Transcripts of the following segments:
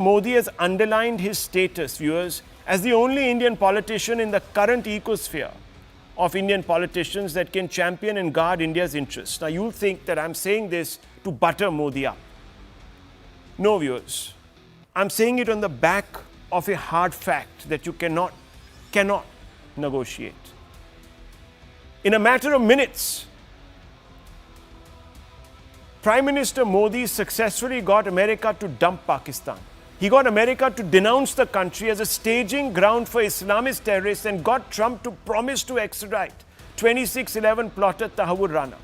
Modi has underlined his status, viewers, as the only Indian politician in the current ecosphere of Indian politicians that can champion and guard India's interests. Now, you'll think that I'm saying this to butter Modi up. No, viewers. I'm saying it on the back of a hard fact that you cannot negotiate. In a matter of minutes, Prime Minister Modi successfully got America to dump Pakistan. He got America to denounce the country as a staging ground for Islamist terrorists and got Trump to promise to extradite 2611 plotter Tahawur Rana.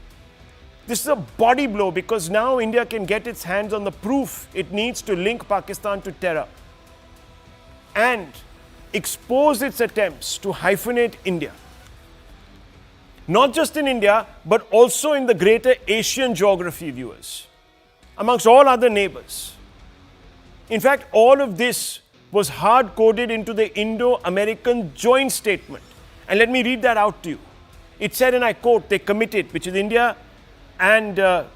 This is a body blow because now India can get its hands on the proof it needs to link Pakistan to terror and expose its attempts to hyphenate India. Not just in India, but also in the greater Asian geography, viewers, amongst all other neighbors. In fact, all of this was hard-coded into the Indo-American joint statement. And let me read that out to you. It said, and I quote, they committed, which is India and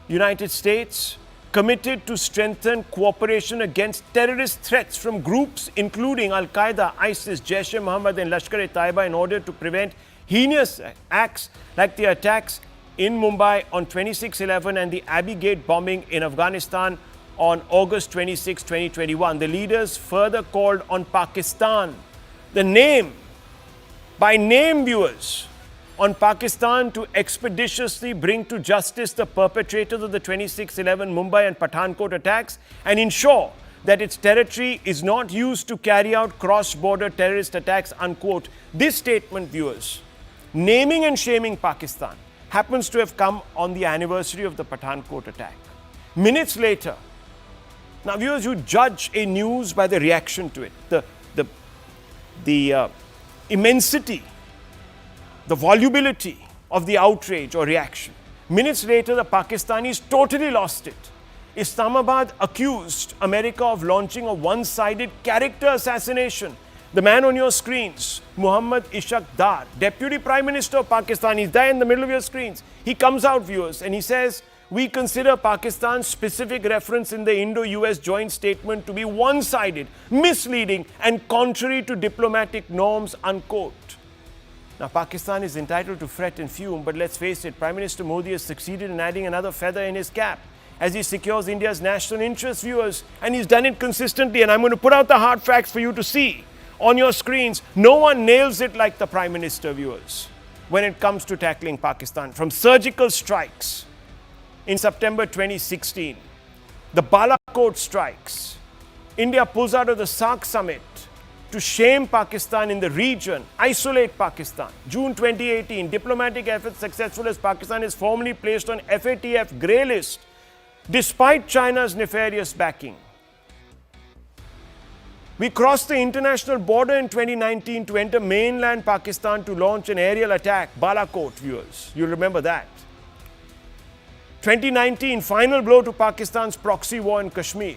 United States, committed to strengthen cooperation against terrorist threats from groups including Al-Qaeda, ISIS, Jaish-e-Mohammed and Lashkar-e-Taiba in order to prevent heinous acts like the attacks in Mumbai on 26/11 and the Abbey Gate bombing in Afghanistan on August 26, 2021. The leaders further called on Pakistan, by name viewers, on Pakistan to expeditiously bring to justice the perpetrators of the 26/11 Mumbai and Pathankot attacks and ensure that its territory is not used to carry out cross-border terrorist attacks, unquote. This statement, viewers, naming and shaming Pakistan, happens to have come on the anniversary of the Pathankot attack. Minutes later, now viewers, you judge a news by the reaction to it, the immensity, the volubility of the outrage or reaction. Minutes later, the Pakistanis totally lost it. Islamabad accused America of launching a one-sided character assassination. The man on your screens, Muhammad Ishaq Dar, Deputy Prime Minister of Pakistan, he's there in the middle of your screens. He comes out, viewers, and he says, we consider Pakistan's specific reference in the Indo-US joint statement to be one-sided, misleading, and contrary to diplomatic norms, unquote. Now, Pakistan is entitled to fret and fume, but let's face it, Prime Minister Modi has succeeded in adding another feather in his cap as he secures India's national interests, viewers, and he's done it consistently. And I'm going to put out the hard facts for you to see on your screens. No one nails it like the Prime Minister, viewers, when it comes to tackling Pakistan. From surgical strikes in September 2016, the Balakot strikes, India pulls out of the SAARC summit to shame Pakistan in the region, isolate Pakistan. June 2018, diplomatic efforts successful as Pakistan is formally placed on FATF grey list despite China's nefarious backing. We crossed the international border in 2019 to enter mainland Pakistan to launch an aerial attack, Balakot, viewers. You'll remember that. 2019, final blow to Pakistan's proxy war in Kashmir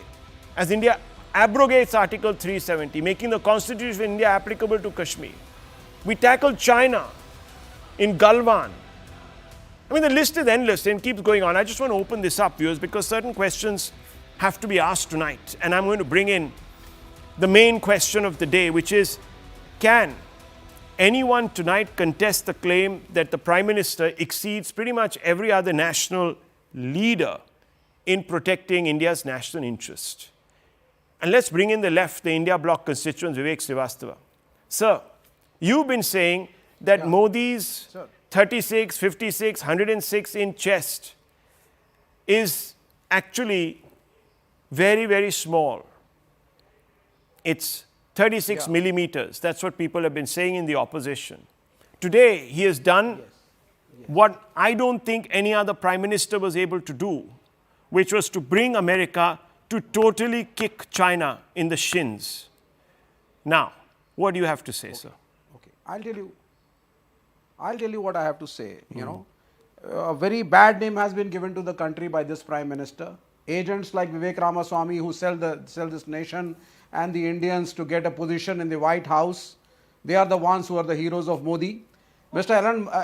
as India abrogates Article 370, making the Constitution of India applicable to Kashmir. We tackled China in Galwan. I mean, the list is endless and keeps going on. I just want to open this up, viewers, because certain questions have to be asked tonight. And I'm going to bring in the main question of the day, which is, can anyone tonight contest the claim that the Prime Minister exceeds pretty much every other national leader in protecting India's national interest? And let's bring in the left, the India Bloc constituent, Vivek Srivastava. Sir, you've been saying that Modi's 36, 56, 106 inch chest is actually very, very small. It's 36 millimeters. That's what people have been saying in the opposition. Today, he has done what I don't think any other Prime Minister was able to do, which was to bring America to totally kick China in the shins. Now, what do you have to say, sir? Okay, I'll tell you what I have to say. You know, a very bad name has been given to the country by this Prime Minister. Agents like Vivek Ramaswamy who sell this nation and the Indians to get a position in the White House, they are the ones who are the heroes of Modi. Mr.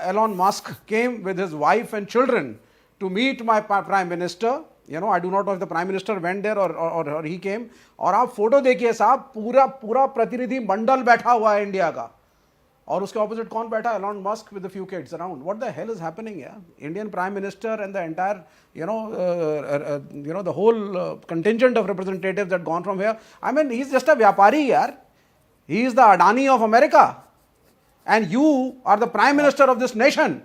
Elon Musk came with his wife and children to meet my Prime Minister I do not know if the Prime Minister went there or he came. और आप photo देखिए साहब, पूरा प्रतिनिधि मंडल बैठा हुआ है India का, और उसके ऑपोजिट कौन बैठा है? Elon Musk with a few kids around. What the hell is happening here? Indian Prime Minister and the entire, the whole contingent of representatives that gone from here. I mean, he's just a vyapari yaar. He is the Adani of America. And you are the Prime Minister of this nation.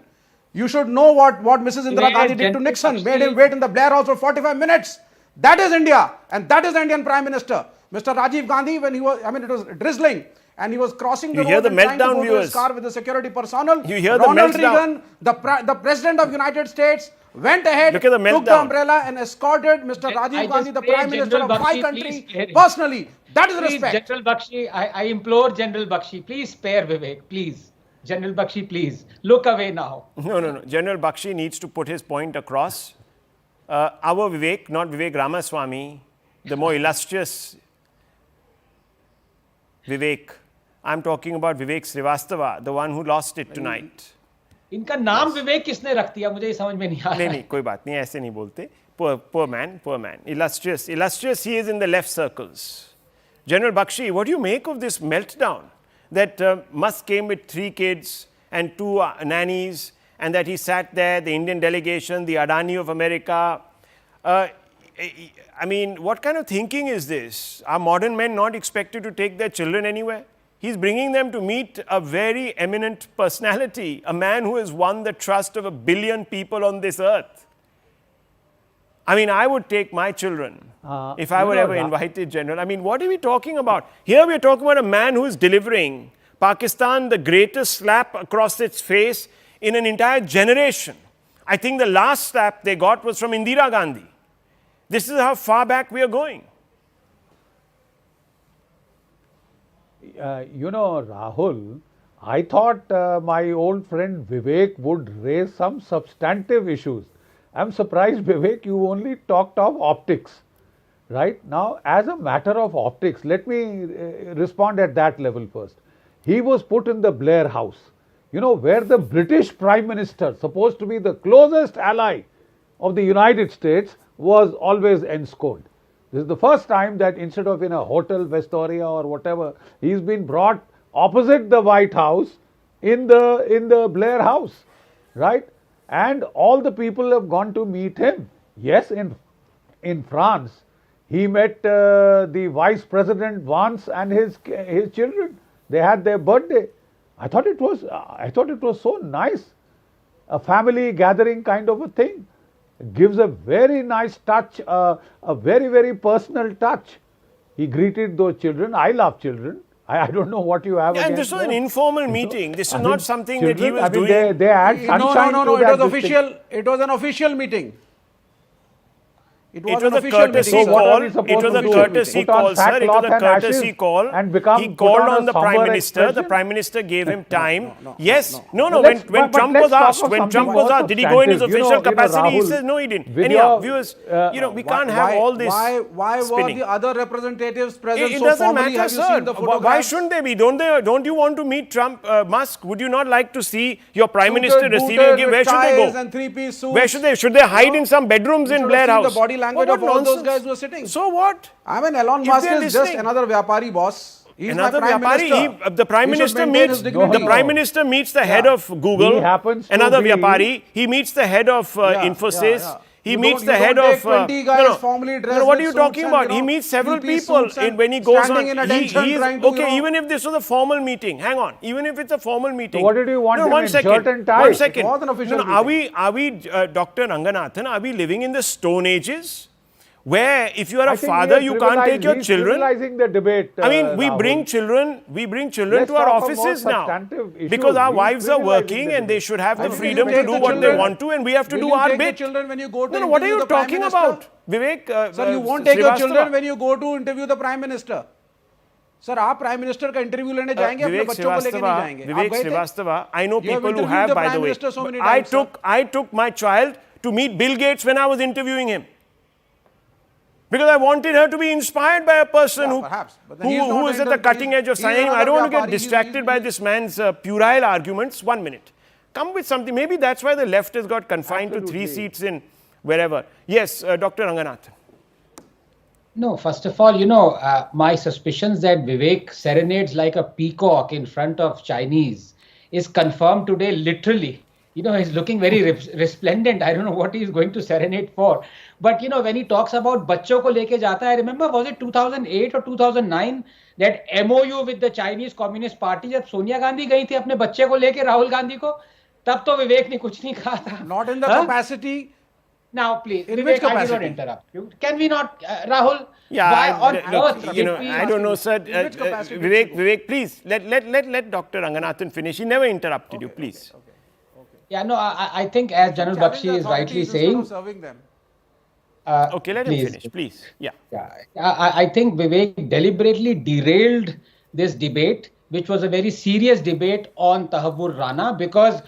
You should know what Mrs. Indira Gandhi did to Nixon, made him wait in the Blair House for 45 minutes. That is India, and that is the Indian Prime Minister. Mr. Rajiv Gandhi, when he was, it was drizzling, and he was crossing the road and trying to go to his car with the security personnel. You hear Ronald the meltdown. Reagan, the President of the United States, went ahead, Look at the took the meltdown. umbrella and escorted Mr. Rajiv Gandhi, the Prime Minister of my country, please, personally. That is please, respect. General Bakshi, I implore General Bakshi, please spare Vivek, please. General Bakshi, please, look away now. No. General Bakshi needs to put his point across. Our Vivek, not Vivek Ramaswamy, the more illustrious Vivek. I'm talking about Vivek Srivastava, the one who lost it tonight. इनका नाम विवेक किसने रख दिया, मुझे समझ में नहीं आ रहा है. नहीं, कोई बात नहीं, ऐसे नहीं बोलते. Poor man. Illustrious he is in the left circles. General Bakshi, what do you make of this meltdown? That Musk came with 3 kids and 2 nannies, and that he sat there, the Indian delegation, the Adani of America. I mean, what kind of thinking is this? Are modern men not expected to take their children anywhere? He's bringing them to meet a very eminent personality, a man who has won the trust of 1 billion people on this earth. I mean, I would take my children if I were ever invited, General. I mean, what are we talking about? Here we are talking about a man who is delivering Pakistan the greatest slap across its face in an entire generation. I think the last slap they got was from Indira Gandhi. This is how far back we are going. Rahul, I thought my old friend Vivek would raise some substantive issues. I'm surprised, Vivek, you only talked of optics. Right? Now, as a matter of optics, let me respond at that level first. He was put in the Blair House, where the British Prime Minister, supposed to be the closest ally of the United States, was always ensconced. This is the first time that instead of in a hotel, Westoria or whatever, he's been brought opposite the White House in the Blair House, right? And all the people have gone to meet him. Yes, in France, he met the Vice President Vance and his children. They had their birthday. I thought it was so nice, a family gathering kind of a thing. It gives a very nice touch, a very, very personal touch. He greeted those children. I love children. I don't know what you have against And this was an informal meeting. This is not something children, that he was doing. They had sunshine. No. It was official. It was an official meeting. It was a courtesy call. It was a courtesy call, sir. It was a courtesy call. He called on the Prime Minister. The Prime Minister gave him time. Yes. No. When Trump was asked, did he go in his official capacity? He says, no, he didn't. Anyhow, viewers, we can't have all this Why were the other representatives present it so doesn't formally? matter, sir. Why shouldn't they be? Don't you want to meet Trump, Musk? Would you not like to see your Prime Minister receiving a gift? Where should they go? And three-piece suits. Where should they? Should they hide in some bedrooms in Blair House? The body language of all those guys who are sitting. So what? I mean, Elon Musk is just another vyapari boss. He's Another my Prime vyapari. The Prime He should Minister maintain meets his dignity. the Prime Minister meets the head of Google. He happens to another be- vyapari. He meets the head of Infosys. He You meets don't- the you head don't of. take 20 guys formally dressed what are with you suits talking and, about? He meets several three-piece people suits and when he goes on. standing in attention He is trying to, okay. Even if this was a formal meeting, hang on. Even if it's a formal meeting. what did you want him one in second. shirt and tie? One second. It was an official Are we, Dr. Ranganathan? Are we living in the Stone Ages? Where if you are a I think father, he you is can't take your he's children. trivializing the debate. I mean, we Rahul. bring children Let's to our talk of more offices now substantive issues. because our He's wives are trivializing working the and they debate. should have the Will you freedom to take do the what they children? want to, and we have to Will do you our take bit. the children when you go to No, what are interview you the Prime talking Minister? about, Vivek? Sir, you won't take your Srivastava. children when you go to interview the Prime Minister. Sir, आप prime minister का interview लेने जाएंगे अपने Vivek बच्चों को लेके नहीं जाएंगे आप Vivek गए थे? Srivastava, I know You have people who interviewed have, the by Prime the way. Minister so many times, sir. I took my child to meet Bill Gates when I was interviewing him. Because I wanted her to be inspired by a person perhaps. But then he is who not is at the cutting edge of he's science. another I don't want to get vyapari. distracted by this man's puerile arguments. 1 minute. Come with something. Maybe that's why the left has got confined to 3 seats in wherever. Yes, Dr. Ranganathan. No, first of all, my suspicions that Vivek serenades like a peacock in front of Chinese is confirmed today, literally. He's looking very resplendent. I don't know what he's going to serenade for. But, when he talks about bachcho ko leke jata, I remember, was it 2008 or 2009, that MOU with the Chinese Communist Party, जब सोनिया गांधी गई थी अपने बच्चे को लेके राहुल गांधी को, तब तो विवेक ने कुछ नहीं कहा था. Not in the capacity. Now, please, In Vivek, which I did not capacity? interrupt you. Can we not, Rahul? Yeah, why on look, earth you did know, we- I don't know, sir. which capacity did you Vivek, please, let Dr. Ranganathan finish. He never interrupted you, please. Yeah, no, I think as General Challenge Bakshi the is rightly authorities instead saying, of serving them. Okay, let him please. finish, please. Yeah. Yeah, I think Vivek deliberately derailed this debate, which was a very serious debate on Tahavur Rana, because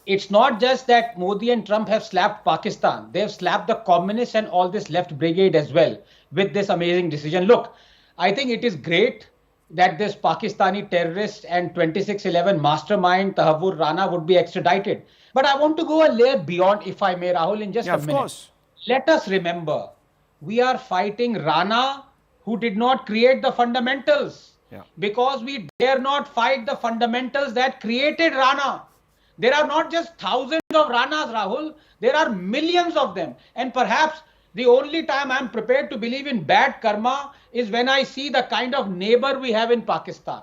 it's not just that Modi and Trump have slapped Pakistan. They've slapped the communists and all this left brigade as well with this amazing decision. Look, I think it is great that this Pakistani terrorist and 2611 mastermind Tahavur Rana would be extradited. But I want to go a layer beyond, if I may, Rahul, in just Yeah, a of minute. course. Let us remember, we are fighting Rana, who did not create the fundamentals. Yeah. Because we dare not fight the fundamentals that created Rana. There are not just thousands of Ranas, Rahul. There are millions of them. And perhaps the only time I'm prepared to believe in bad karma is when I see the kind of neighbor we have in Pakistan.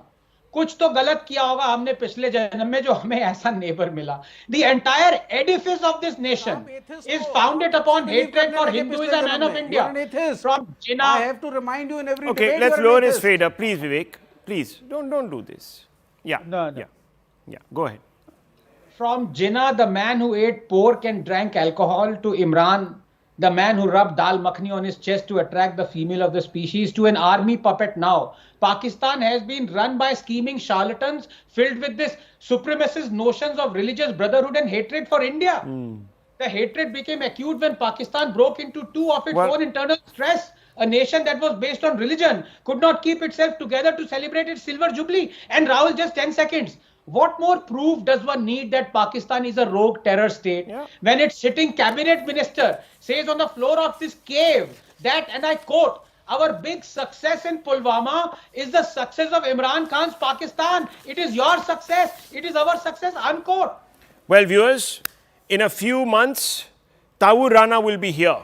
कुछ तो गलत किया होगा हमने पिछले जन्म में जो हमें ऐसा नेबर मिला. The entire edifice of this nation is founded upon hatred for Hinduism and of India. You're an atheist. From I Jinnah. have to remind you in every Okay, debate. let's you're an lower his atheist. fader, please, Vivek. Please, don't do this. Yeah. No, no. Yeah. Go ahead. From Jinnah, the man who ate pork and drank alcohol, to Imran, the man who rubbed dal makhni on his chest to attract the female of the species, to an army puppet now. Pakistan has been run by scheming charlatans filled with this supremacist notions of religious brotherhood and hatred for India. The hatred became acute when Pakistan broke into two of its Well- own internal stress. A nation that was based on religion could not keep itself together to celebrate its silver jubilee. And Rahul, just 10 seconds. What more proof does one need that Pakistan is a rogue terror state Yeah. when its sitting cabinet minister says on the floor of this cave that, and I quote, our big success in Pulwama is the success of Imran Khan's Pakistan. It is your success. It is our success, unquote. Well, viewers, in a few months, Taur Rana will be here.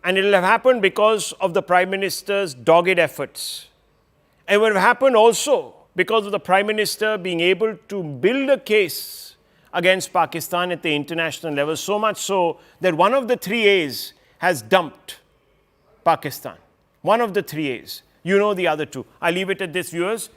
And it will have happened because of the Prime Minister's dogged efforts. And it will have happened also because of the Prime Minister being able to build a case against Pakistan at the international level, so much so that one of the three A's has dumped Pakistan. One of the three A's. You know the other two. I leave it at this, viewers.